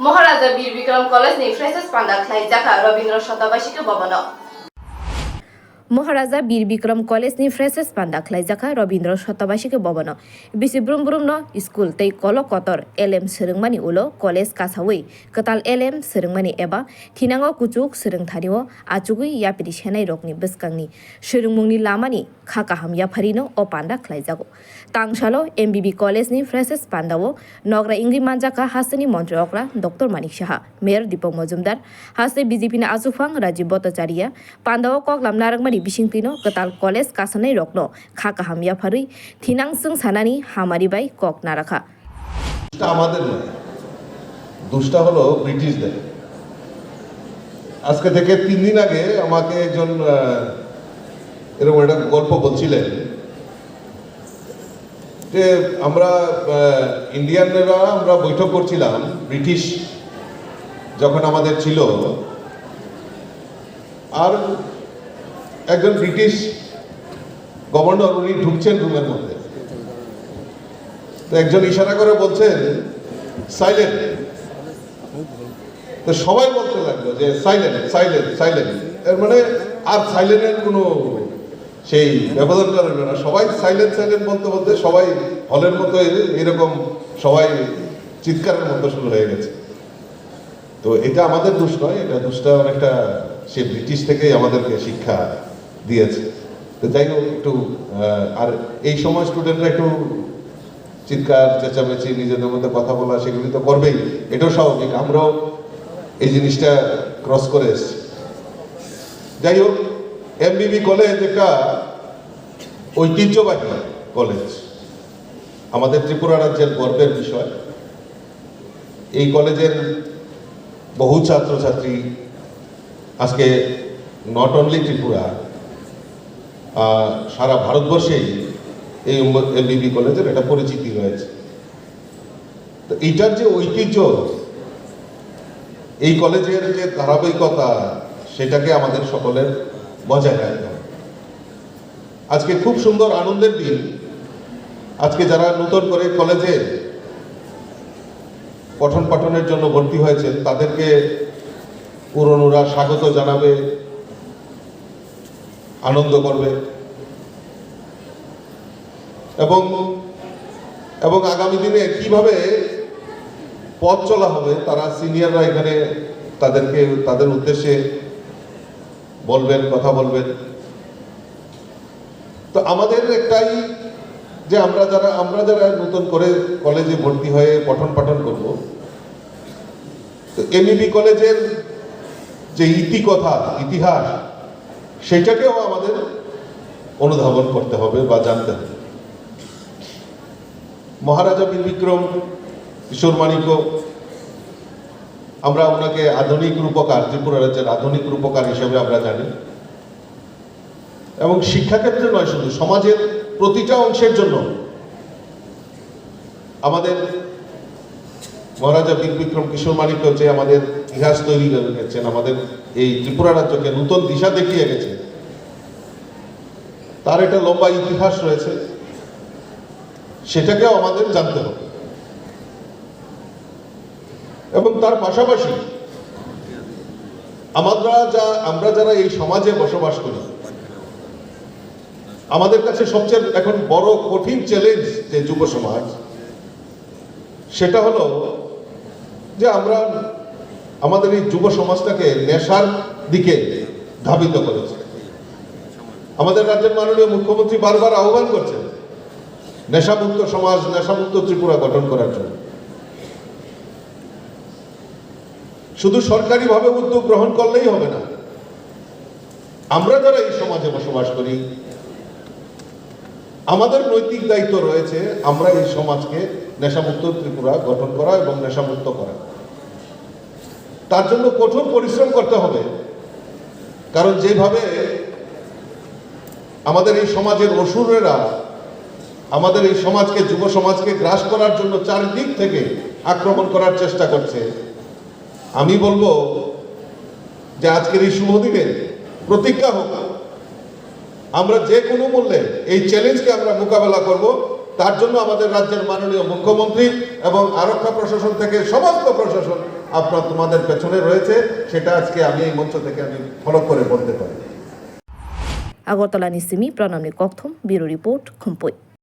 Maharaja Bir Vikram college नि freshers पांडा खालायजाखा रवीन्द्र शतबार्षिकी भवन Maharaja Bir Vikram college नि फ्रेशर्स पांडा खालायजाखा रवीन्द्र शतबार्षिकी भवन बिसि ब्रुम ब्रुम न स्कूल तै कल कतर एलएम सोलोंमानि उलो कॉलेज कासावै कताल एलएम सोलोंमानि एबा थिनांगो कुचुक सोलोंथानिओ आचुगै यापिरि सेनाय रकनि बसकांनि सोलोंमुंनि लामानि खाकाहाम याफारिनो अ पांडा खालायजागो तांसालो एमबीबी कॉलेज नि फ्रेशर्स पांडाओ नगरा इंग्रि मानजाखा हास्तेनि मंत्री अक्रा डॉक्टर मानिक साहा मेयर दीपक मजुमदार हास्ते बीजेपी नि आचुफां राजीव भट्टाचार्य पांडाओ कगलाम नारंगमानि बिसिंतिनो कताल कॉलेज कासानाय रकनो खाकाहाम याफारि थिनांसों सानानि हामारि बाय कक नाराखा আমাদের নয়, দোষটা হলো ব্রিটিশদের। আজকে থেকে 3 দিন আগে আমাকে একজন এরকম একটা গল্প বলছিলেন যে আমরা ইন্ডিয়ানরা আমরা বৈঠক করছিলাম ব্রিটিশ যখন আমাদের ছিল, আর একজন ব্রিটিশ গভর্নর উনি ঢুকছেন রুমের মধ্যে, তো একজন ইশারা করে বলছেন সাইলেন্ট, তো সবাই বলতে লাগলো যে সাইলেন্ট সাইলেন্ট সাইলেন্ট, এর মানে আর সাইলেন্টের কোনো সেই ব্যবধানটা রইল না, সবাই সাইলেন্ট সাইলেন্ট বলতে বলতে সবাই হলের মতো এরকম সবাই চিৎকারের মতো শুরু হয়ে গেছে। তো এটা আমাদের দোষ নয়, এটা দোষটা অনেকটা সে ব্রিটিশ থেকেই আমাদেরকে শিক্ষা দিয়েছে। তো যাই হোক, একটু আর এই সময় স্টুডেন্টরা একটু চিৎকার চেঁচামেচি নিজেদের মধ্যে কথা বলা সেগুলি তো করবেই, এটাও স্বাভাবিক, আমরাও এই জিনিসটা ক্রস করে এসছি। যাই হোক, এমবিবি কলেজ একটা ঐতিহ্যবাহী কলেজ, আমাদের ত্রিপুরা রাজ্যের গর্বের বিষয়। এই কলেজের বহু ছাত্রছাত্রী আজকে নট অনলি ত্রিপুরা, সারা ভারতবর্ষেই এই এমবিবি কলেজের একটা পরিচিতি রয়েছে। তো এইটার যে ঐতিহ্য, এই কলেজের যে ধারাবাহিকতা, সেটাকে আমাদের সকলের বজায় রাখতে হবে। আজকে খুব সুন্দর আনন্দের দিন। আজকে যারা নতুন করে কলেজে পঠন পাঠনের জন্য ভর্তি হয়েছেন তাদেরকে পুরনোরা স্বাগত জানাবে, আনন্দ করবে এবং এবং আগামী দিনে কিভাবে পথ চলা হবে তারা সিনিয়ররা এখানে তাদেরকে তাদের উদ্দেশ্যে বলবেন, কথা বলবেন। তো আমাদের একটাই যে আমরা যারা নতুন করে কলেজে ভর্তি হয়ে পঠন পাঠন করব, তো এমবিবি কলেজের যে ইতিহাস সেটাকেও আমাদের অনুধাবন করতে হবে বা জানতে হবে। মহারাজা বীর বিক্রম কিশোর মানিক্য, আমরা ওনাকে আধুনিক রূপকার, ত্রিপুরা রাজ্যের আধুনিক রূপকার হিসেবে আমরা জানি, এবং শিক্ষাক্ষেত্রে নয়, শুধু সমাজের প্রতিটা অংশের জন্য আমাদের মহারাজা বীর বিক্রম কিশোর মানিক্য যে আমাদের ইতিহাস তৈরি করে গেছেন, আমাদের এই ত্রিপুরা রাজ্যকে নতুন দিশা দেখিয়ে গেছে, তার একটা লম্বা ইতিহাস রয়েছে, সেটাকেও আমাদের জানতে হবে। এবং তার পাশাপাশি আমরা যারা এই সমাজে বসবাস করি, আমাদের কাছে সবচেয়ে এখন বড় কঠিন চ্যালেঞ্জ যে যুব সমাজ, সেটা হলো যে আমরা আমাদের এই যুব সমাজটাকে নেশার দিকে ধাবিত করেছি। আমাদের রাজ্যের মাননীয় মুখ্যমন্ত্রী বারবার আহ্বান করছেন নেশামুক্ত সমাজ, নেশামুক্ত ত্রিপুরা গঠন করার জন্য। শুধু সরকারিভাবে উদ্যোগ গ্রহণ করলেই হবে না, আমরা যারা এই সমাজে বসবাস করি আমাদের নৈতিক দায়িত্ব রয়েছে আমরা এই সমাজকে নেশামুক্ত ত্রিপুরা গঠন করা এবং নেশামুক্ত করা। তার জন্য কঠোর পরিশ্রম করতে হবে, কারণ যেভাবে আমাদের এই সমাজের অসুরেরা আমাদের এই সমাজকে, যুব সমাজকে গ্রাস করার জন্য চারিদিক থেকে আক্রমণ করার চেষ্টা করছে, আমি বলবো যে আজকের এই শুভ দিনে প্রতিজ্ঞা হোক আমরা যে কোনো মূল্যে এই চ্যালেঞ্জকে আমরা মোকাবেলা করব তার জন্য আমাদের রাজ্যের মাননীয় মুখ্যমন্ত্রী এবং আরক্ষা প্রশাসন থেকে সমস্ত প্রশাসন তোমাদের পেছনে রয়েছে, সেটা আজকে আমি এই মঞ্চ থেকে আমি ফলো করে বলতে পারি। আগরতলা নিসিমি প্রণামী ককথম ব্যুরো রিপোর্ট খুম্পই।